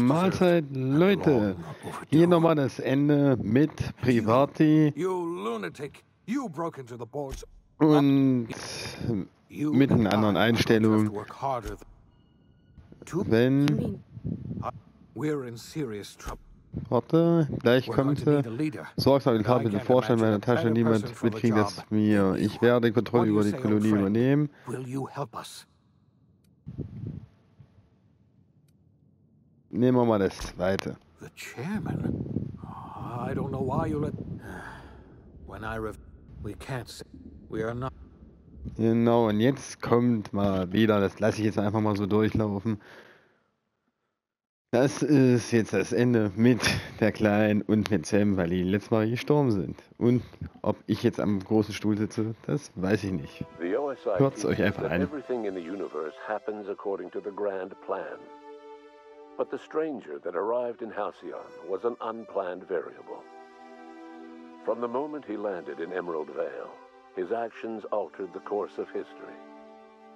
Mahlzeit, Leute. Hier nochmal das Ende mit Privati und mit einer anderen Einstellung. Wenn... Warte, gleich kommt sie. Sorgsam den Kabel den Vorstand meiner Tasche. Niemand mitkriegt das mir. Ich werde die Kontrolle über die Kolonie übernehmen. Nehmen wir mal das zweite. Genau, und jetzt kommt mal wieder, das lasse ich jetzt einfach mal so durchlaufen. Das ist jetzt das Ende mit der Kleinen und mit Sam, weil die letztes Mal gestorben sind. Und ob ich jetzt am großen Stuhl sitze, das weiß ich nicht. Hört es euch einfach an. But the stranger that arrived in Halcyon was an unplanned variable. From the moment he landed in Emerald Vale, his actions altered the course of history.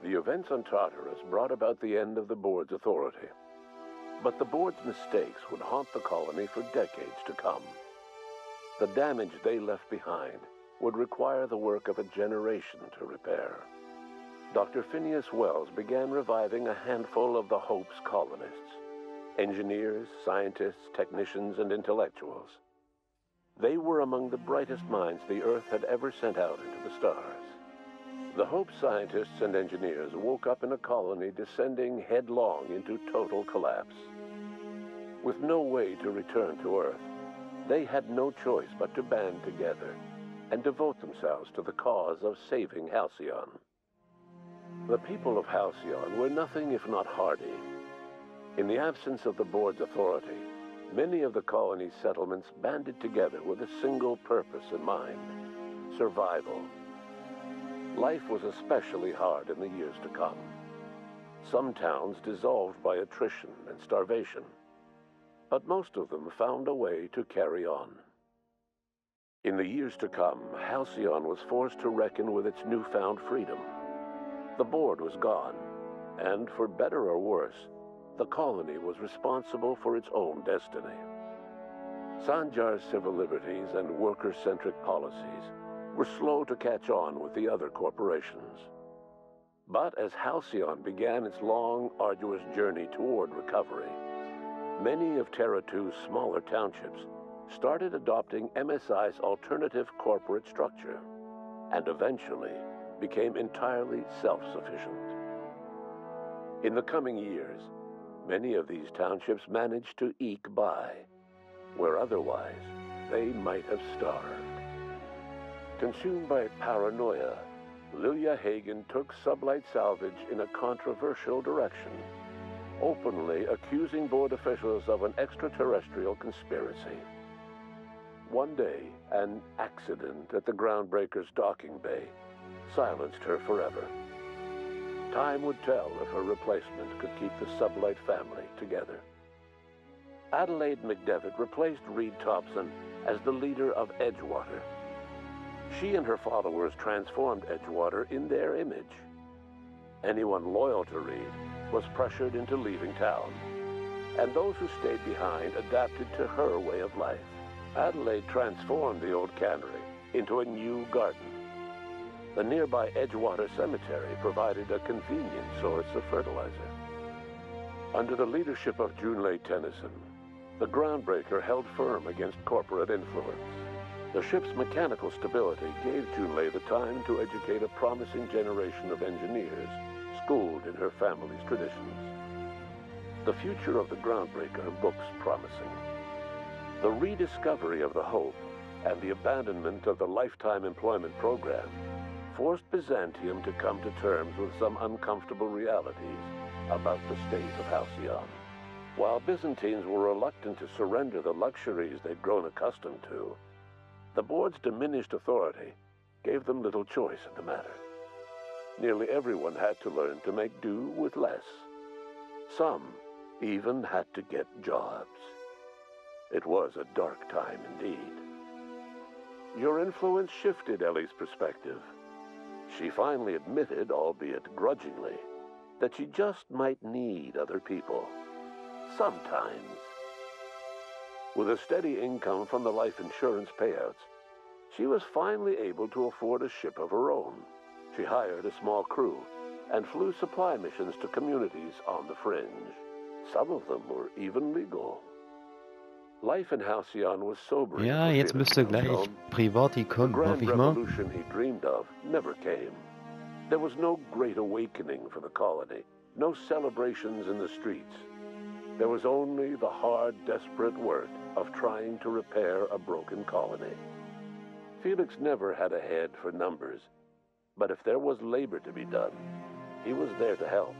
The events on Tartarus brought about the end of the board's authority. But the board's mistakes would haunt the colony for decades to come. The damage they left behind would require the work of a generation to repair. Dr. Phineas Wells began reviving a handful of the Hope's colonists. Engineers, scientists, technicians, and intellectuals. They were among the brightest minds the Earth had ever sent out into the stars. The Hope scientists and engineers woke up in a colony descending headlong into total collapse. With no way to return to Earth, they had no choice but to band together and devote themselves to the cause of saving Halcyon. The people of Halcyon were nothing if not hardy. In the absence of the board's authority, many of the colony's settlements banded together with a single purpose in mind: survival. Life was especially hard in the years to come. Some towns dissolved by attrition and starvation, but most of them found a way to carry on. In the years to come, Halcyon was forced to reckon with its newfound freedom. The board was gone, and for better or worse, the colony was responsible for its own destiny. Sanjar's civil liberties and worker-centric policies were slow to catch on with the other corporations. But as Halcyon began its long, arduous journey toward recovery, many of Terra 2's smaller townships started adopting MSI's alternative corporate structure, and eventually became entirely self-sufficient. In the coming years, many of these townships managed to eke by, where otherwise they might have starved. Consumed by paranoia, Lilia Hagen took Sublight Salvage in a controversial direction, openly accusing board officials of an extraterrestrial conspiracy. One day, an accident at the Groundbreaker's docking bay silenced her forever. Time would tell if her replacement could keep the Sublight family together. Adelaide McDevitt replaced Reed Thompson as the leader of Edgewater. She and her followers transformed Edgewater in their image. Anyone loyal to Reed was pressured into leaving town, and those who stayed behind adapted to her way of life. Adelaide transformed the old cannery into a new garden. The nearby Edgewater Cemetery provided a convenient source of fertilizer. Under the leadership of Junlei Tennyson, the Groundbreaker held firm against corporate influence. The ship's mechanical stability gave Junlei the time to educate a promising generation of engineers, schooled in her family's traditions. The future of the Groundbreaker looks promising. The rediscovery of the Hope and the abandonment of the Lifetime Employment Program forced Byzantium to come to terms with some uncomfortable realities about the state of Halcyon. While Byzantines were reluctant to surrender the luxuries they'd grown accustomed to, the board's diminished authority gave them little choice in the matter. Nearly everyone had to learn to make do with less. Some even had to get jobs. It was a dark time indeed. Your influence shifted Ellie's perspective. She finally admitted, albeit grudgingly, that she just might need other people, sometimes. With a steady income from the life insurance payouts, she was finally able to afford a ship of her own. She hired a small crew and flew supply missions to communities on the fringe. Some of them were even legal. Life in Halcyon was sobering. Ja, jetzt müsste gleich Privati kommen, hoffe ich mal. The grand revolution he dreamed of never came. There was no great awakening for the colony, no celebrations in the streets. There was only the hard, desperate work of trying to repair a broken colony. Felix never had a head for numbers, but if there was labor to be done, he was there to help.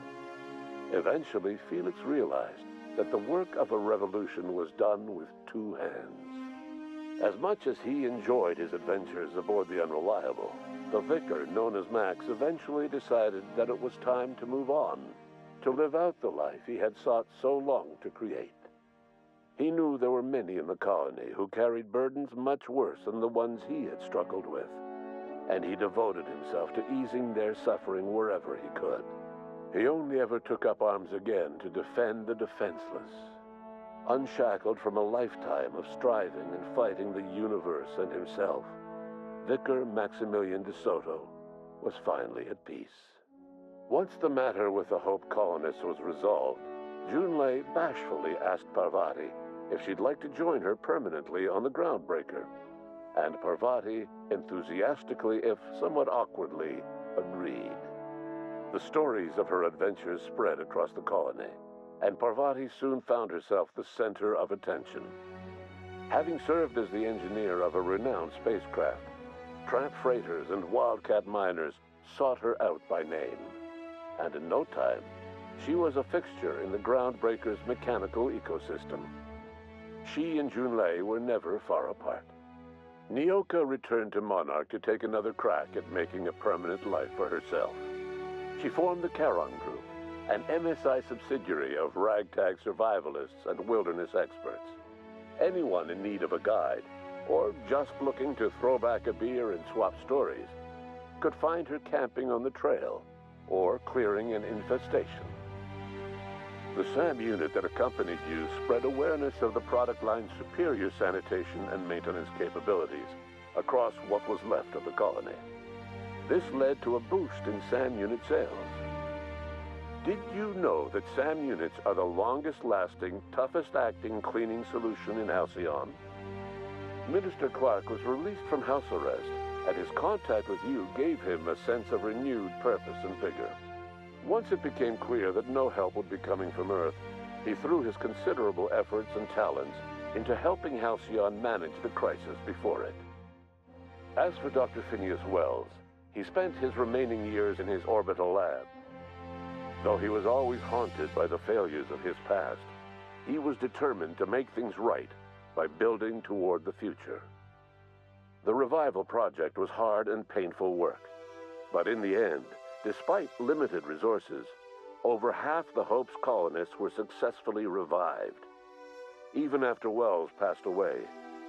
Eventually, Felix realized that the work of a revolution was done with two hands. As much as he enjoyed his adventures aboard the Unreliable, the vicar, known as Max, eventually decided that it was time to move on, to live out the life he had sought so long to create. He knew there were many in the colony who carried burdens much worse than the ones he had struggled with, and he devoted himself to easing their suffering wherever he could. He only ever took up arms again to defend the defenseless. Unshackled from a lifetime of striving and fighting the universe and himself, Vicar Maximilian de Soto was finally at peace. Once the matter with the Hope colonists was resolved, Junlei bashfully asked Parvati if she'd like to join her permanently on the Groundbreaker, and Parvati enthusiastically, if somewhat awkwardly, agreed. The stories of her adventures spread across the colony, and Parvati soon found herself the center of attention. Having served as the engineer of a renowned spacecraft, tramp freighters and wildcat miners sought her out by name, and in no time, she was a fixture in the Groundbreaker's mechanical ecosystem. She and Junlei were never far apart. Nyoka returned to Monarch to take another crack at making a permanent life for herself. She formed the Charon Group, an MSI subsidiary of ragtag survivalists and wilderness experts. Anyone in need of a guide, or just looking to throw back a beer and swap stories, could find her camping on the trail or clearing an infestation. The SAM unit that accompanied you spread awareness of the product line's superior sanitation and maintenance capabilities across what was left of the colony. This led to a boost in SAM unit sales. Did you know that SAM units are the longest-lasting, toughest-acting cleaning solution in Halcyon? Minister Clark was released from house arrest, and his contact with you gave him a sense of renewed purpose and vigor. Once it became clear that no help would be coming from Earth, he threw his considerable efforts and talents into helping Halcyon manage the crisis before it. As for Dr. Phineas Wells, he spent his remaining years in his orbital lab. Though he was always haunted by the failures of his past, he was determined to make things right by building toward the future. The revival project was hard and painful work, but in the end, despite limited resources, over half the Hope's colonists were successfully revived. Even after Wells passed away,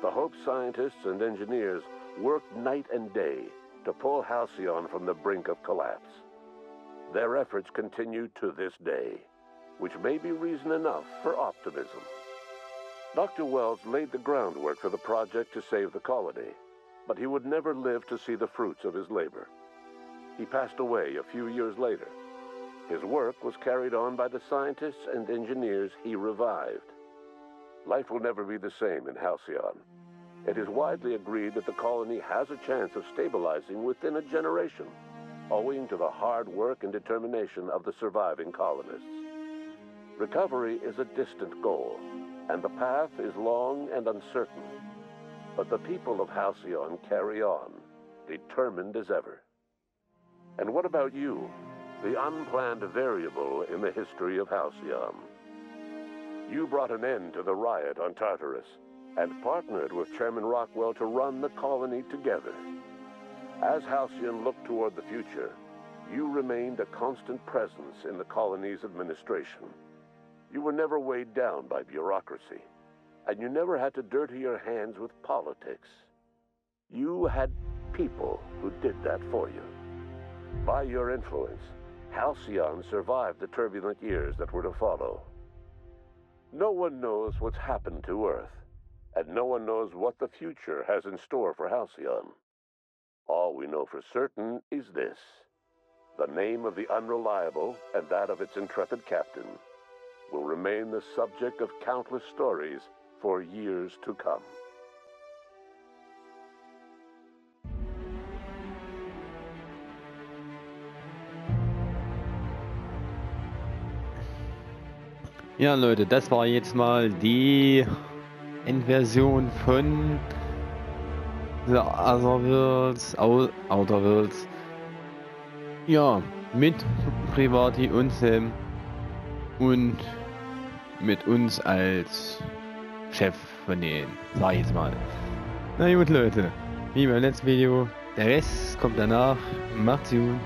the Hope scientists and engineers worked night and day to pull Halcyon from the brink of collapse. Their efforts continue to this day, which may be reason enough for optimism. Dr. Wells laid the groundwork for the project to save the colony, but he would never live to see the fruits of his labor. He passed away a few years later. His work was carried on by the scientists and engineers he revived. Life will never be the same in Halcyon. It is widely agreed that the colony has a chance of stabilizing within a generation, owing to the hard work and determination of the surviving colonists. Recovery is a distant goal, and the path is long and uncertain. But the people of Halcyon carry on, determined as ever. And what about you, the unplanned variable in the history of Halcyon? You brought an end to the riot on Tartarus and partnered with Chairman Rockwell to run the colony together. As Halcyon looked toward the future, you remained a constant presence in the colony's administration. You were never weighed down by bureaucracy, and you never had to dirty your hands with politics. You had people who did that for you. By your influence, Halcyon survived the turbulent years that were to follow. No one knows what's happened to Earth, and no one knows what the future has in store for Halcyon. All we know for certain is this: the name of the Unreliable and that of its intrepid captain will remain the subject of countless stories for years to come. Ja, Leute, das war jetzt mal die Endversion von The Other Worlds, Outer Worlds. Ja, mit Privati und Sam und mit uns als Chef von denen, sag ich jetzt mal. Na gut, Leute, wie beim letzten Video, der Rest kommt danach. Macht's gut.